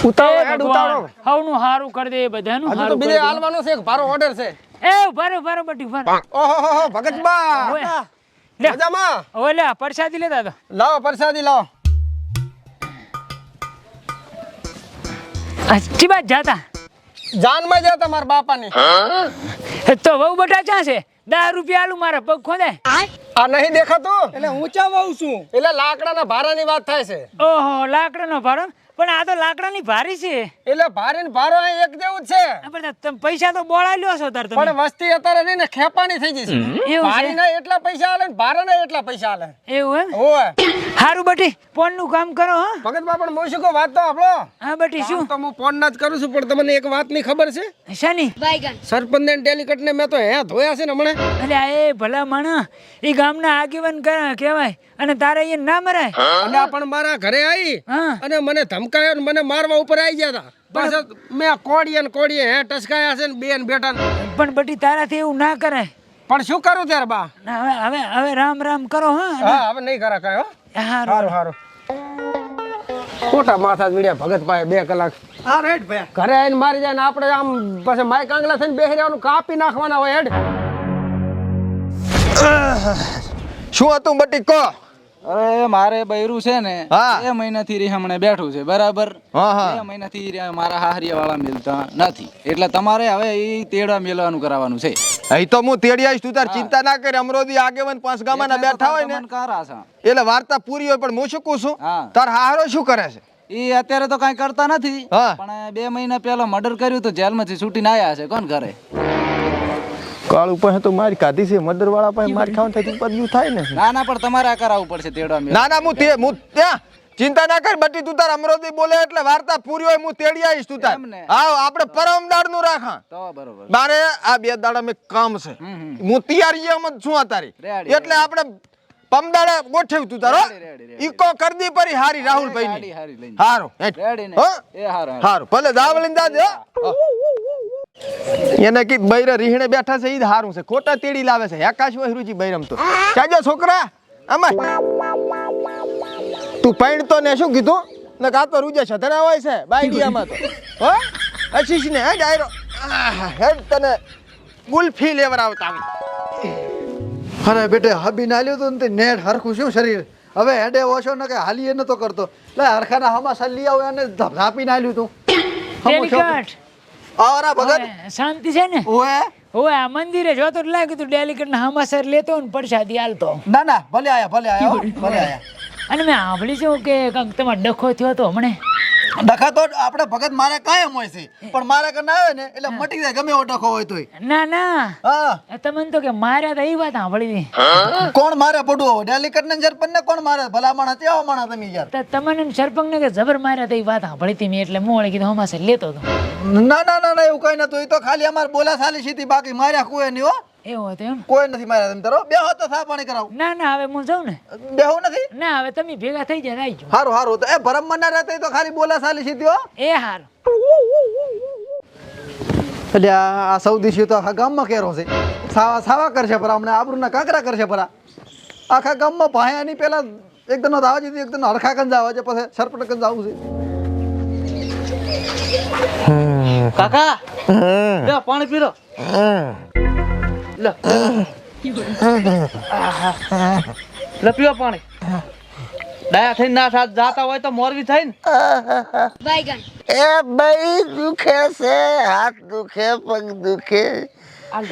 ઉતાવળો હેડ ઉતાવળો હવનું હારું કરી દે બધાનું હજુ તો હારું બીજે હાલવાનો છે એક ભારો ઓર્ડર છે એ ભરો બટી ભરો ઓહો ભગતબા ઓય લે મજામાં ઓય લે પરસાદી લેતા તો લાવો પ્રસાદી લાવો અચ્છી વાત જાતા જાનમાં જા તમારા બાપાની તો વહુ બટા ચા છે 10 રૂપિયા આલુ મારા પગ ખોદે આ નહીં દેખાતું એટલે ઊંચા વાવ છું એટલે લાકડાના ભારાની વાત થાય છે ઓહો લાકડાનો ભારો પણ આ તો લાકડાની ભારી છે એટલે ભારે ને ભારો અહીં એક જેવું જ છે પણ તમે પૈસા તો બોળા લ્યો છો તાર તમે પણ વસ્તી અત્યારે નહીં ને ખેપાની થઈ જશે એવું છે? ભારીના એટલા પૈસા આલે ને ભારાના એટલા પૈસા આલે એવું એમ ઓય હારું બટી ફોન નું કામ કરો હા ભગતબા પણ હું શું કહું વાત તો આપણો હા બટી શું તો હું ફોન ના જ કરું છું પણ તમને એક વાતની ખબર છે શાની સરપંચ ને ડેલિકેટ ને મેં તો હે ધોયા છે ને હમણે અલે આ એ ભલા માણા એ ગામના આગેવાન કહેવાય અને તારે એ ના મરાય અને આ પણ મારા ઘરે આવી હા અને મને ધમકાયો ને મને મારવા ઉપર આવી ગયા હતા પાછા મેં કોડીએ હે ટસકાયા છે ને બેન બેટા ને. પણ બટી તારાથી એવું ના કરાય પણ શું કરું ત્યારે બા ના, હવે રામ રામ કરો હા હા હવે નહીં કરા કાંઈ હો હારું સારું સારું ખોટા માથા જ વીડ્યા ભગત પાસે 2 કલાક હા રાઈટ ભાઈ ઘરે આવીને મારી જાય ને આપણે આમ પછી માઈક આંગલા થઈને બેસી રહેવાનું કાપી નાખવાના હોય હેડ શું હતું બટી કો અરે મારે બૈરું છે ને હા. 2 મહિનાથી રી હમણે બેઠું છે બરાબર હા હા 2 મહિનાથી રી મારા હાહરિયા વાળા મિલતા નથી એટલે તમારે હવે ઈ તેડા મેલવાનું કરાવવાનું છે અહીં તો હું તેડી આવીશ તું તાર ચિંતા ના કરે અમરોદી આગેવાન 5 ગામાના બેઠા હોય ને મન કારા છે એટલે વાર્તા પૂરી હોય પણ હું શું કહું છું હા. તાર હારો શું કરે છે ઈ અત્યારે તો કાંઈ કરતા નથી હા. પણ 2 મહિના પહેલા મર્ડર કર્યું તો જેલમાંથી છૂટીને આયા છે કોણ કરે કાળું પાસે તો મારી કાઢી છે મદર વાળા પાસે માર ખાવાનું થાય તો બધું થાય ને ના ના પણ તમારે આ કરાવવું પડશે તેડા મેલ ના હું ત્યાં ચિંતા ના કર બટી તું તાર અમરોદી બોલે એટલે વાર્તા પૂરી હોય હું તેડી આવીશ તું તાર એમ ને. હા આપણે પરમદાડ નું રાખા તો બરોબર મારે આ 2 દાડા મેં કામ છે હું તૈયારીમાં જ છું અત્યારે રેડી, એટલે આપણે પમદાડે ગોઠવ્યું તું તારો રેડી. ઈકો કરદી પરી હારી રાહુલભાઈ હારી, ની હારી લઈને. હારું હેઠ. રેડી ને હો? એ હારું હારું ભલે દાવલીને દાદે હો. એને કી બૈરા રીહણે બેઠા છે ઈ જ હારું છે ખોટા તેડી લાવે છે આકાશ હોય રુચિ બૈરમ તો ચાજો છોકરા આમાં તું પૈણતો ને શું કીધું ને કા તો રૂજે છધરા હોય છે બાઈડિયામાં તો હો આશીષ ને હે ડાયરો હેડ તને ગુલ્ફી લેવરાવતા અરે બેટે હબી નાલ્યું તું ને તે નેટ હરખું શું શરીર હવે હેડે ઓછો ને કે હાલી એ નતો કરતો લે હરખાના હમાસા લઈ આવો અને ધાપી નાલ્યું તું ડેલિકેટ આવરા ભગત શાંતિ છે ને ઓએ ઓય આ મંદિરે જોતો એટલે લાગ્યું તું ડેલિકેટ ના હમાસર લેતો ને પરસાદી આલતો ના ના ભલે આયા હો, ભલે આયા અને મેં સાંભળ્યું છે કે કંઈક તમારો ડખો થયો હતો હમણે ડખા તો આપણે ભગત મારે કાયમ હોય છે પણ મારે કને આવે ને એટલે મટી જાય ગમે એવો ડખો હોય તોય ના ના હા તમને તો કે માર્યા તો એ વાત સાંભળી હતી કોણ મારે પડવું ડેલિકેટ ને સરપંચ ને કોણ મારે ભલા માણસ તેવા માણસ તમે યાર તો તમને સરપંચ ને કે જબર માર્યા તો એ વાત સાંભળી હતી મેં એટલે મોળે કીધું હમાસર લેતો હતો ના ના ના ના એવું કઈ નતું એ તો ખાલી અમાર બોલા સાલી સીધી બાકી માર્યા કોઈ નહીં હો એવું હતું એમ કોઈ નથી માર્યા તમે તારો બેહો તો સા પાણી કરાવ ના ના હવે હું જાઉં ને બેહો નથી ના હવે તમે ભેગા થઈ જાય આવી હારું હારું તો એ ભરમ ના રહેતા તો ખાલી બોલા સાલી સીધી હો એ હાર એટલે આ સૌદેશી તો આખા ગામમાં કેરો છે સાવા સાવા કરશે પરા અમને આબરૂના કાંકરા કરશે પરા આખા ગામમાં ભાયાની પેલા એકદમ આવવા દીધી એકદમ હરખા કંજ આવે છે પછી સરપટ કંજ આવું છે કાકા લે પાણી પીરો લે લે પીવો પાણી ડાયા થઈને ના સાથ જાતા હોય તો મોરવી થાય ને એ ભાઈ દુખે છે હાથ દુખે પગ દુખે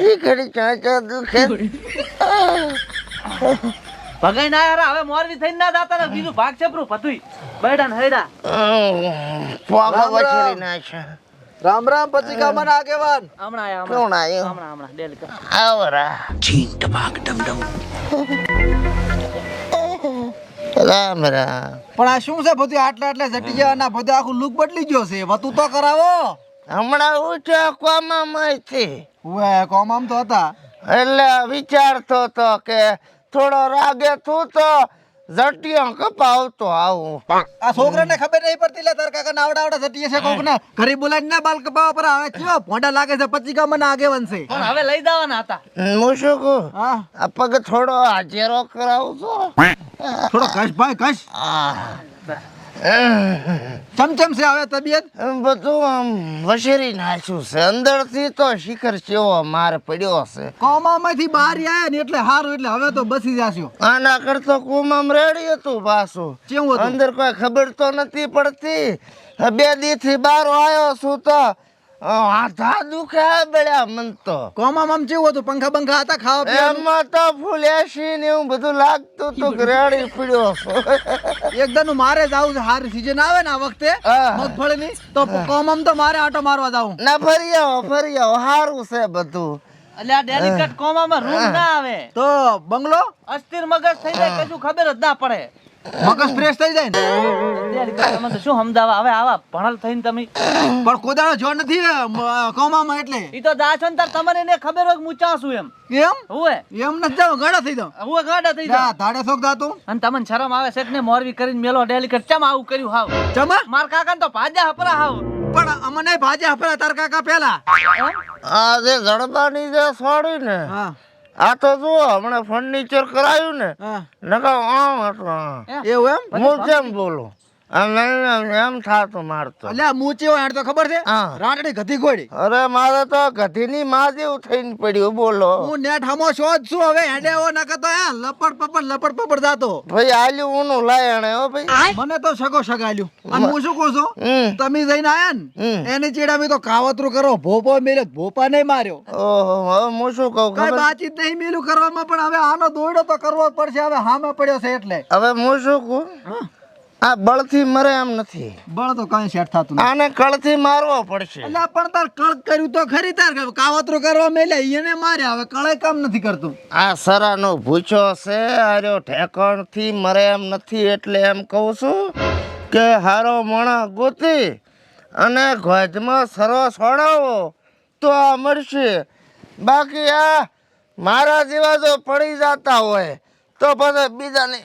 ઈ ઘડી ચાંચા દુખે ભગાઈ ના યાર હવે મોરવી થઈને ના જાતા ને બીજું ભાગ છે પ્રું પતુઈ બેડા ને હેડા પોગા વછેરી નાખ્યા રામ રામ પછી ગામના આગેવાન હમણાં આયા કોણ આવ્યો હમણાં ડેલિકેટ આવરા રામ રામ પણ આ શું છે બધું આટલા આટલા જટી ગયા ના બધું આખું લુક બદલી ગયો છે વતું તો કરાવો હમણાં ઊંચો કોમાં માંથી ઉવે કોમ આમ તો હતા એટલે વિચારતો તો કે થોડો રાગે તું તો જટિયો કપાવતો આવું આ છોકરાને ખબર નહીં પડતી લે તાર કાકા નાવડા આવડા જટીએ છે કોક ને ઘરે બોલાઈને ના બાલ કપાવા પર આવે કેવા ભોંડા લાગે છે પછી ગામના આગેવાન છે પણ હવે લઈ જવાના હતા હું શું કહું હા આ પગ થોડો હાજેરો કરાવું છો થોડો કશ ભાઈ કશ ચમચમ છે હવે તબિયત? બધું આમ વસેરી નાખ્યું છે અંદરથી તો શિખર ચેવો માર પડ્યો છે. કોમામાંથી બહાર આયા ને એટલે હારું, એટલે હવે તો બસી જાશો. આના કરતો કુમામ રેડી હતું પાછું. કેવું હતું? અંદર કોઈ ખબર તો નથી પડતી. 2 દી થી બહાર આવ્યો છું તો હાથા દુખે બેળ્યા મન તો. કોમામાં કેવું હતું? પંખા બંખા હતા ખાવા પીવાનું? એમાં તો ફૂલ એસી ને એવું બધું લાગતું તું કે રેડી પડ્યો છું. એકદમ મારે જ આવું છે. હારી સીઝન આવે ને આ વખતે હા. મગફળીની, તો કોમામ તો મારે આટો મારવા જાવું. ના ફરી આવો સારું છે બધું. એટલે આ ડેલિકેટ કોમામાં રૂમ ના આવે, તો બંગલો અસ્થિર મગજ થઈ જાય, કશું ખબર જ ના પડે. મગજ ફ્રેશ થઈ જાય ને. ડેલિકેટ તમે તો શું સમજાવવા, હવે આવા ભણલ થઈને તમે પણ કોદાળો જો નથી કોમામાં, એટલે ઈ તો દાછો ને તાર તમને એને ખબર હોય કે હું ચા છું એમ. એમ હુએ એમ નથી જાવ, ગાડા થઈ જાવ. હુએ ગાડા થઈ જાય. ધાડે શોખ દાતું અને તમને શરમ આવે છે કે ને મોરવી કરીને મેલો ડેલિકેટ ચમ આવું કર્યું હાવ? ચમા માર કાકા તો ભાજ્યા હપરા હાવ. પણ અમને ભાજે હપરા તાર કાકા પેલા. આ જે જડબાની જે છોડી ને, હા આ તો જુઓ હમણાં ફર્નિચર કરાયું ને, હા નકર આમ હતું આમ. એવું એમ? હું કેમ બોલું એમ થાતું મારતો. અલ્યા મૂચી હોય તો ખબર છે? હા. રાટડી ગધી ગોળી. અરે મારે તો ગધીની માં જેવું થઈને પડ્યું બોલો. હું નેટ હમો શોધ છું હવે. હેડે એવો નકર તો લપડ પપડ જાતો. ભાઈ આલ્યું ઊનું લાયણે હો ભાઈ. મને તો સગો સગાલ્યું. અને હું શું કહું છું, હમ. તમે જઈને આયા ને એની ચીડામી તો કાવતરું કરો. ભોપો મેલ્યો, ભોપા નહીં માર્યો. ઓહો હવે હું શું કહું કઈ ખબર? બાતચીત નહીં મેલું કરવામાં, પણ હવે આનો દોયડો તો કરવો જ પડશે. હવે હામે પડ્યો છે એટલે. હવે હું શું કહું, આ બળથી મરે એમ નથી, બળ તો કઈ સેટ થતું નહીં. આને કળથી મારવો પડશે. એટલે પણ તાર કળક કર્યું તો ખરી. તાર કાવતરું કરવા મેલ્યા એને માર્યા. હવે કળાઈ કામ નથી કરતું. આ સરાનો ભૂચો છે, આર્યો ઠેકાણથી મરે એમ નથી. એટલે એમ કહું છું કે હારો મણા ગોતી અને ગોધમાં સરો છોડાવો તો આ મળશે. બાકી આ મારા જેવા જો પડી જતા હોય તો પછી બીજાની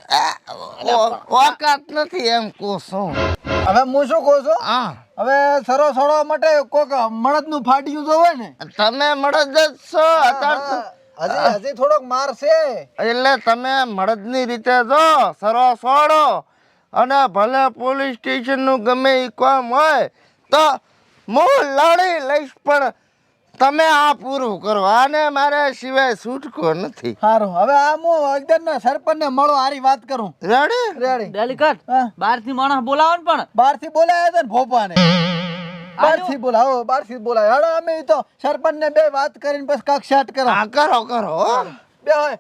ઓકાત નથી એમ કહું છું. હવે હું શું કહું છું, હા હવે સરો છોડવા માટે કોક મળદ નું ફાટ્યું તો હોય ને. તમે મળદ જ છો અત્યારે તો. હજી થોડોક માર છે. એટલે તમે મળદની રીતે જો સરો છોડો અને ભલે પોલીસ સ્ટેશન નું ગમે એ કામ હોય તો હું લડી લઈશ, પણ તમે આ પૂરું કરો. આને મારે સિવાય છૂટકો નથી. સારું, હવે આ હું એકદમ ના સરપંચ ને મળો, હારી વાત કરું. રેડી? રેડી. ડેલિકેટ હા. બહાર થી માણસ બોલાવો ને પણ. બહાર થી બોલાયા હતા ને ભોપા ને. બહાર થી બોલાવો, બહાર થી બોલાય. હવે અમે તો સરપંચ ને 2 વાત કરીને બસ કાક સેટ કરો. હા કરો કરો હો. બે હોય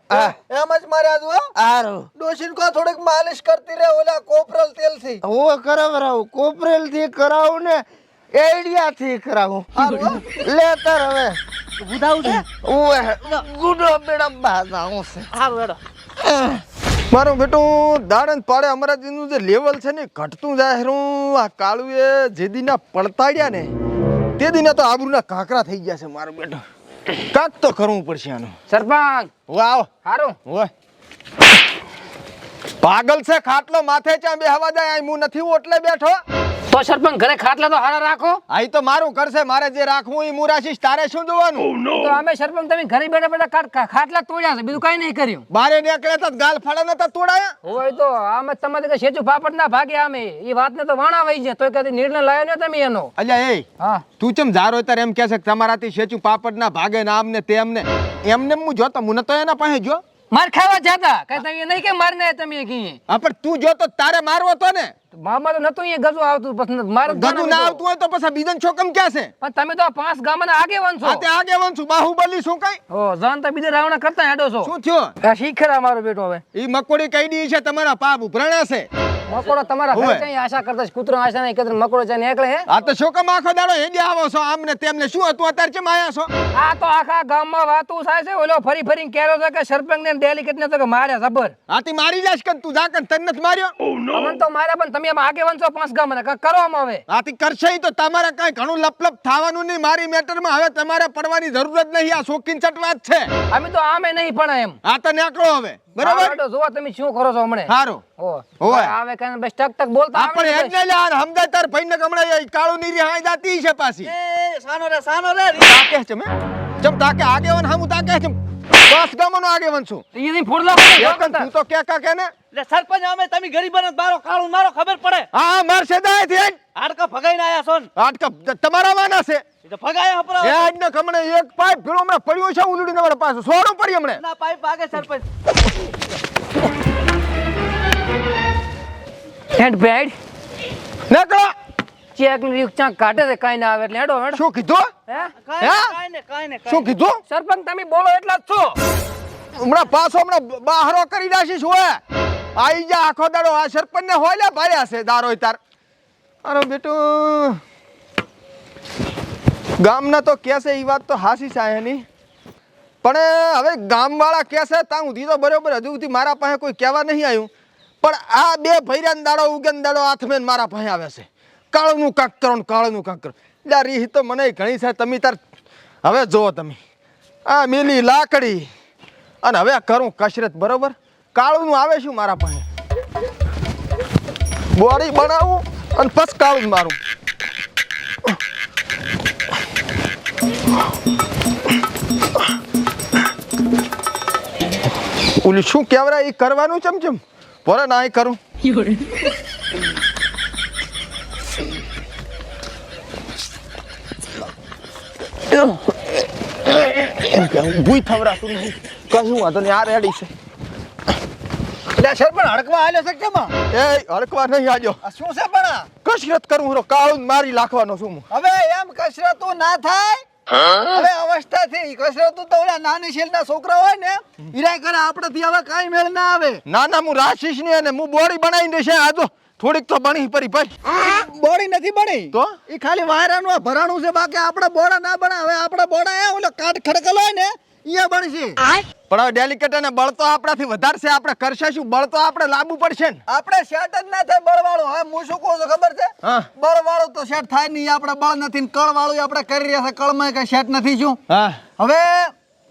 એમ જ મારે આજુ સારું ડોશીન કો થોડીક માલિશ કરતી રહે ઓલા કોપરલ તેલ થી. હું કરાવરાવું, કોપરેલ થી કરાવું ને એડિયા થી કરાવું. સારું લે તાર હવે બુધાવું છે. ઓએ ગુડો બેડા બાજાવું છે. હારું હેડો. મારું બેટું દાડન પાડે અમરાજીનું જે લેવલ છે ને ઘટતું જાય હેરું. આ કાળુએ જે દીના પડતાડ્યા ને તે દીના તો આબરૂના કાંકરા થઈ ગયા છે. મારું બેટું કાંક તો કરવું પડશે આનું. સરપંચ વાવ હારું ઓય પાગલ છે ખાટલો માથે ચા બેહવા જાય. અહીં હું નથી ઓટલે બેઠો. તો સરપંચ ઘરે ખાટલા તો હારા રાખો. અહીં તો મારું કરશે, મારે જે રાખવું એ હું રાખીશ. તારે શું જોવાનું? તો અમે સરપંચ તમે ઘરે બેઠા બેઠા ખાટલા તોડ્યા છે, બીજું કઈ નહીં કર્યું. બારે નીકળ્યા તો ગાલ ફાડા નતા તોડાયા. હોય તો આમ જ તમારે કઈ સેચું પાપડ ના ભાગે. આમે એ વાતને તો વાણા વહી છે, તોય કદી નિર્ણય લાયો ને તમે એનો. અલ્યા એ હા તું ચમ જારો તાર એમ કે છે કે તમારાથી શેચું પાપડ ના ભાગે ને આમ ને તેમને એમને હું જોતો હું તો એના પાસે જો માર ખાવા જતા કઈ તમે નહીં કે મારને તમે કીએ. હા પણ તું જોતો તારે મારવો તો ને. મામા તો નતું અહીંયા ગજુ આવતું, પછી મારે ગદુ ના આવતું હોય તો પછી બીજન છોકમ ક્યાં છે? પણ તમે તો 5 ગામના આગેવાન છો. આ તે આગેવાન છું, બાહુબલી શું કઈ? ઓ જાન તો બીજા રાવણા કરતા હેડો છો. શું થયો? આ શીખરા મારો બેટો હવે ઈ મકોડી કઈ દી છે તમારા પાપ ઉભરાણા છે. મકોડો તમારા હોવે. ઘરે કઈ આશા કરતા છે, કૂતરો આશા નહીં કરતા, મકોડો ચાને એકલે હે. આ તો છોકમ આખો દાડો હેડી આવો છો આમને તેમને. શું હતું અત્યારે ચમ આયા છો? આ તો આખા ગામમાં વાતું થાય છે. ઓલો ફરી ફરીને કહેરો છે કે સરપંચ ને ડેલિકેટ ને તો કે માર્યા જબર. આથી મારી જાશ કે તું જાકન તને નથી માર્યો. અમન તો માર્યા, પણ તમે આમ આગેવાન છો 5 ગામના, કાંઈક કરો આમ હવે. આથી કરશે ઈ તો તમારે કઈ ઘણું લપલપ થવાનું નહીં. મારી મેટરમાં હવે તમારે પડવાની જરૂર જ નહીં. આ શોખીન ચટવાત છે. અમે તો આમે નહીં પણ એમ આ તો નેકળો હવે બરોબર. આ બેટો જોવા તમે શું કરો છો હમણે. સારું ઓ હોવે. આવે કાને બસ ટક ટક બોલતા આપણે આવડે હેડ ને યાર સમજાય તાર ભાઈને કમળે કાળું નીરી હાઈ જાતી છે પાછી. એ સાનો રે આ કે છે મે ચમ તાકે આગેવાન હામું તાકે ચમ બસ ગામનો આગેવાન છું એની ફોડલા પડે એકન તું તો કે ને એટલે સરપંચ અમે તમે ગરીબોને બારો કાળું મારો ખબર પડે હા માર સેદાય થી હાડકા ભગાઈને આયા છો ને આટકા તમારા વાના છે એ તો ભગાયા હપરા એ આજને કમણે એક પાઇપ ભીડો હમણાં પડ્યો છે ઉલડીને મારા પાસે સોડું પડી હમણે ના પાઇપ ભાગે સરપંચ હેડ બેડ નીકળો ચેક ની ચાક કાઢે છે કાઈ ના આવે એટલે હેડો હેડો શું કીધું હે કાઈ ને શું કીધું સરપંચ તમે બોલો એટલા જ છો હમણાં પાછો હમણાં બહારો કરી નાખીશ હોય આઈ જા આખો દાડો આ સરપંચ ને હોય લે ભાર્યા છે દારો તાર અરે બેટું ગામના તો કે છે એ વાત તો હાસી છે એની પણ હવે ગામવાળા કે છે ત્યાં સુધી તો બરોબર હજુ સુધી મારા પાસે કોઈ કહેવા નહીં આવ્યું પણ આ બે ભૈરાન દાડો ઉગન દાડો હાથમેન મારા પાસે આવે છે કાળનું કાંક કરો ને કાળનું કાંક કરો એટલે રીહ તો મને ઘણી છે તમે તાર હવે જુઓ તમે આ મેલી લાકડી અને હવે કરું કસરત બરોબર કાળુનું આવે શું મારા પાસે બોડી બનાવું અને પછી કાળું મારું ઓલું શું કહેવાય એ કરવાનું ચમચમ બોલે ના એ કરું ભૂઈ થવરાતું નહીં કશું વાંધો નહીં આ રેડી છે એટલે સરપંચ હડકવા આલ્યો છે કેમાં એ હડકવા નહીં આજો આ શું છે પણ આ? કસરત કરું હું કાળું મારી લાખવાનો છું હું હવે એમ કસરતું ના થાય હવે અવસ્થા થઈ કસરતું તો ઓલા નાની શેલના છોકરા હોય ને ઈરાય કરે આપણેથી હવે કાંઈ મેળ ના આવે ના ના હું રાશિશ ને અને હું બોડી બનાવી દેશે આ તો થોડીક તો બની પરી ભાઈ બોડી નથી બની તો ઈ ખાલી વાયરાનું આ ભરાણું છે બાકી આપણે બોડા ના બને હવે આપણે બોડા એ ઓલો કાટ ખડકલ હોય ને ઈયા બનશે પણ હવે ડેલિકેટ અને બળ તો આપણાથી વધારે છે આપણે કરશે શું બળ તો આપણે લાવવું પડશે ને આપણે સેટ જ ના થાય બળવાળું હવે હું શું કહું છું ખબર છે હા બળવાળું તો સેટ થાય નહીં આપણે બળ નથી ને કળવાળું આપણે કરી રહ્યા છે કળમાં કઈ સેટ નથી શું હા હવે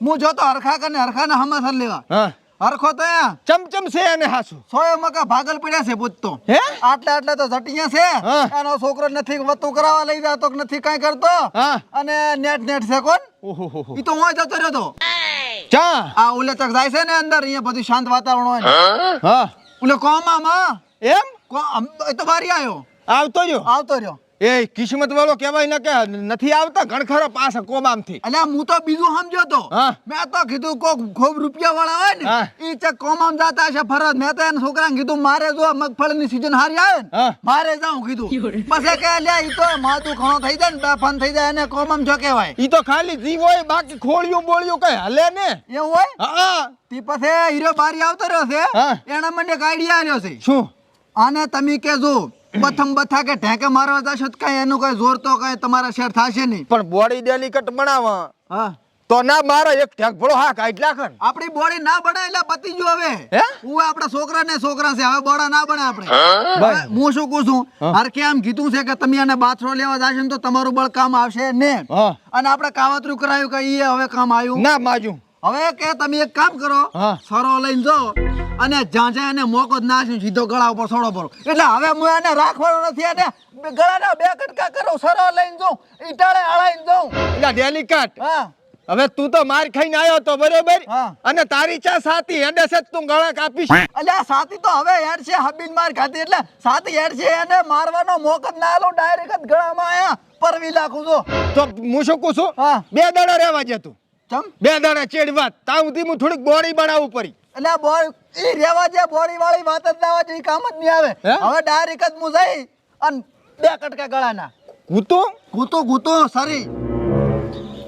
હું જોતો હરખા કરીને હરખાના હમાસર લેવા હા હરખો તો અહીંયા ચમચમ છે અને હાસુ સોય મકા ભાગલ પડ્યા છે પૂછતો હે આટલા તો જટિયા છે હા. એનો છોકરો નથી વતું કરાવવા લઈ જતો કે નથી કાંઈ કરતો હા અને નેટ છે કોણ ઓહો ઈ તો હું જતો રહ્યો તો ચા આ ઓલે તક જાય છે ને અંદર અહીંયા બધું શાંત વાતાવરણ હોય ને હા ઓલે કોમામાં એમ એ તો બારી આવ્યો આવતો જો આવતો રહ્યો એ કિસ્મત વાળો કહેવાય ને કે નથી આવતા ઘણખરો પાસ કોમામ થી એટલે હું તો બીજું સમજ્યો તો હા. મેં તો કીધું કોક ખૂબ રૂપિયા વાળા હોય હા. ને ઈ ચક કોમામ જાતા હશે ફરજ મેં તો એના છોકરાને કીધું મારે જો મગફળીની સીઝન હારી આવે ને હા. મારે જાઉં કીધું પછી કે લ્યા ઈ તો માથું ઘણો થઈ જાય ને બે ફન થઈ જાય એને કોમામ જો કહેવાય ઈ તો ખાલી જીવ હોય બાકી ખોળિયું બોળિયું કઈ હલે ને એવું હોય હા તે પછી હીરો બારી આવતો રહ્યો છે હા. એના મને એક આઈડિયા આવ્યો છે શું આને તમે કેજો પ્રથમ બથા કે ઢેકે મારવા જશો તો કઈ એનું કઈ જોર તો કઈ તમારા શેર થશે નહીં પણ બોડી ડેલિકેટ બનાવવા હા તો ના મારો એક ઠેક ભળો હા કાઢ લાખન આપણી બોડી ના બને એટલે પતી ગયું હવે હે? હું આપણા છોકરા ને છોકરા છે હવે બોડા ના બને આપણે હવે હું શું કહું છું હરખે આમ કીધું છે કે તમે આને બાથરો લેવા જશો ને તો તમારું બળ કામ આવશે ને હા અને આપણે કાવતરું કરાયું કે ઈ હવે કામ આવ્યું ના માજુ હવે કે તમે એક કામ કરો હા. સરો લઈને જાઓ અને જ્યાં જ્યાં એને મોકો જ નાખ્યું સીધો ગળા ઉપર છોડો પડો એટલે હવે હું એને રાખવાનો નથી એને ગળાના બે કટકા કરો સરો લઈને જાઉં ઈટાળે હળાઈને જાઉં એટલે ડેલિકેટ હા હવે તું તો માર ખાઈને આવ્યો તો બરોબર હા. અને તારી ચા સાથી હેડે છે તું ગળા કાપીશ અલ્યા સાથી તો હવે હેડ છે હબીન માર ખાતી એટલે સાથી હેડ છે એને મારવાનો મોકો જ ના આલો ડાયરેક્ટ જ ગળામાં આયા પરવી લાખું છો તો હું શું કહું છું હા. 2 દાડા રહેવા જે તું ચમ 2 દાડા ચેડ વાત તાં સુધી હું થોડીક બોડી બનાવવું પડી એટલે બોય ઈ રેવા જે બોડી વાળી વાત જ ના આવે કામ જ નહીં આવે હે? હવે ડાયરેક્ટ જ હું જઈ અને બે કટકા ગળાના હું તો ગુતો સરી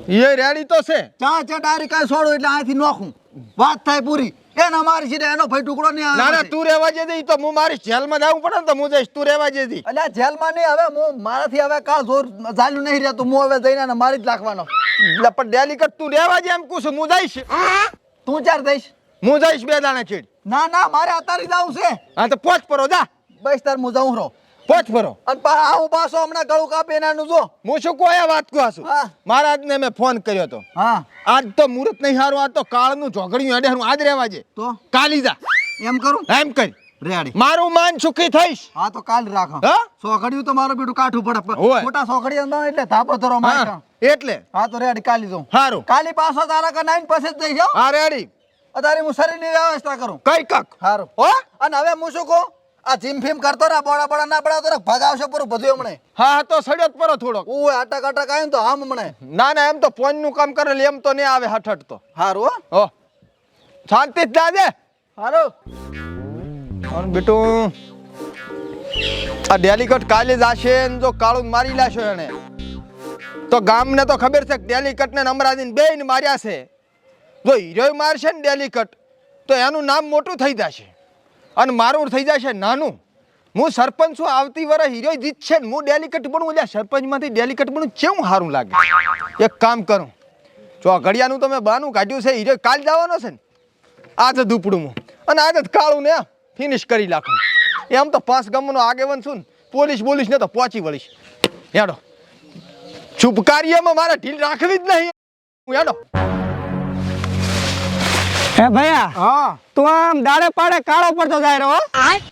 એ રેડી તો છે ચા ડાયરેક્ટ કાંઈ છોડું એટલે અહીંથી નોખું વાત થાય પૂરી એને મારી સીધે એનો ભાઈ ટુકડો નહીં ના ના આવે તું રહેવા જે દી તો હું મારી જેલમાં જવું પડે ને તો હું જઈશ તું રહેવા જે દી એટલે જેલમાં નહીં હવે હું મારાથી હવે કાળ જોર ચાલ્યું નહીં રહેતું હું હવે જઈને એને મારી જ નાખવાનો એટલે પણ ડેલિકેટ તું રહેવા જે એમ કહું છું હું જઈશ તું ચાર જઈશ હું જઈશ 2 દાડા ચેડ ના ના મારે અત્યારે જવું છે હા તો પોચ પરો જા બસ તાર હું જાઉં રહો પોચ પરો અને આવું પાછો હમણાં ગળું કાપી એનાનું જો હું શું કોઈ વાત કહું છું હા. મહારાજને મેં ફોન કર્યો તો હા આજ તો મુહૂર્ત નહીં હારું આજ તો કાળનું ઝોઘડિયું હેડે હારું આજ રહેવા જે તો કાલી જા એમ કરું એમ કરી રેડી મારું માન સુખી થઈશ હા તો કાલ રાખો હા સોખડિયું તો મારું બેટું કાઠું પડે હોય. મોટા સોખડિયા એટલે ધાપો ધરો મારે એટલે હા તો રેડી કાલી દઉં સારું કાલી પાછો તારા કા 9 પાસે જ દઈ જાઓ હા રેડી અત્યારે હું શરીરની વ્યવસ્થા કરું કઈ કક સારું હો અને હવે હું શું કહું આ જીમ ફીમ કરતો રા બોડા બોડા ના પડાવતો રા ભગાવશે પૂરું બધું હમણે હા તો સડ્યો જ પરો થોડોક ઓય અટક અટક આવ્યું તો આમ હમણે ના ના એમ તો ફોન નું કામ કરે એમ તો નહીં આવે હઠ તો સારું હો શાંતિ જ જાજે સારું અને બેટું આ ડેલિકટ કાલે જ આશે ને જો કાળું મારી લાશો એને તો ગામને તો ખબર છે કે ડેલિકટ ને અમરાજીને બેયને માર્યા છે જો હીરોય મારશે ને ડેલિકટ તો એનું નામ મોટું થઈ જશે અને મારું થઈ જશે નાનું હું સરપંચ છું આવતી વર્ષ હીરો જીતશે ને હું ડેલિકટ બનું એટલે સરપંચમાંથી ડેલિકટ બનું કેવું સારું લાગે એક કામ કરું જો આ ઘડિયાનું તમે બાનું કાઢ્યું છે હીરો કાલ જવાનો છે ને આજે દુપડું હું અને આજે જ કાળું ને ફિનિશ કરી નાખું એમ તો 5 ગામનો આગેવાન છું ને પોલીસ ને તો પહોંચી વળીશ હેડો શુભ કાર્યમાં મારે ઢીલ રાખવી જ નહીં હું હેડો હે ભૈયા હા તું આમ દાડે પાડે કાળો પડતો જાય રહ્યો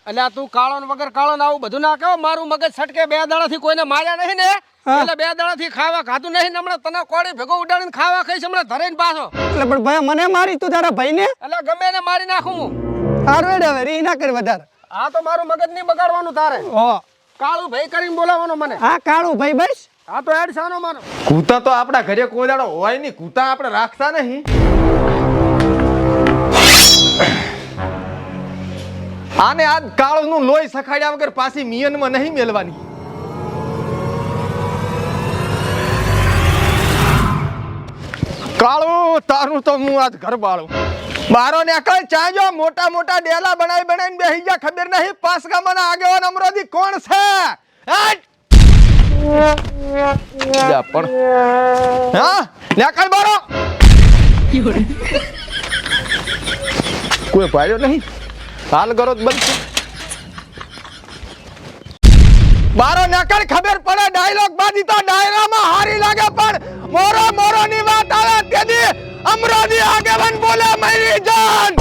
અલ્યા તું કાળો ને વગર કાળો ને આવું બધું ના કહો મારું મગજ છટકે 2 દાડાથી કોઈને માર્યા નહીં ને એટલે 2 દાડાથી ખાવા ખાધું નહીં ને હમણાં તને કોળી ભેગો ઉડાડીને ખાવા ખાઈશ હમણાં ધરીને પાછો એટલે પણ ભૈયા મને મારી તું તારા ભાઈને એટલે ગમે એને મારી નાખું હું સારું હેડ હવે રી ના કરી વધારે આ તો મારું મગજ નહીં બગાડવાનું તારે હો કાળું ભાઈ કરીને બોલાવવાનો મને આ કાળું ભાઈ બસ આ તો હેડ સાનો માનો કૂતા તો આપણા ઘરે કોઈ દાડો હોય નહીં કૂતા આપણે રાખતા નહીં આને આજ કાળનું લોહી સખાડ્યા વગર પાછી મિયનમાં નહીં મેલવાની કાળું તારું તો હું આજ ઘર બાળું બારો ને કઈ ચાજો મોટા મોટા ડેલા બનાવીને બેહી ગયા ખબર નહીં પાસ ગામના આગેવાન અમરોજી કોણ છે હેટ! જા પણ હા લેકલ બારો કોઈ પાડ્યો નહીં હાલ કરો જ બનશે બારો નકર ખબર પડે ડાયલોગ બાજી તો ડાયરામાં હારી લાગે પણ મોરો ની વાત આવે તેથી અમરોજી આગેવાન બોલે મારી જાન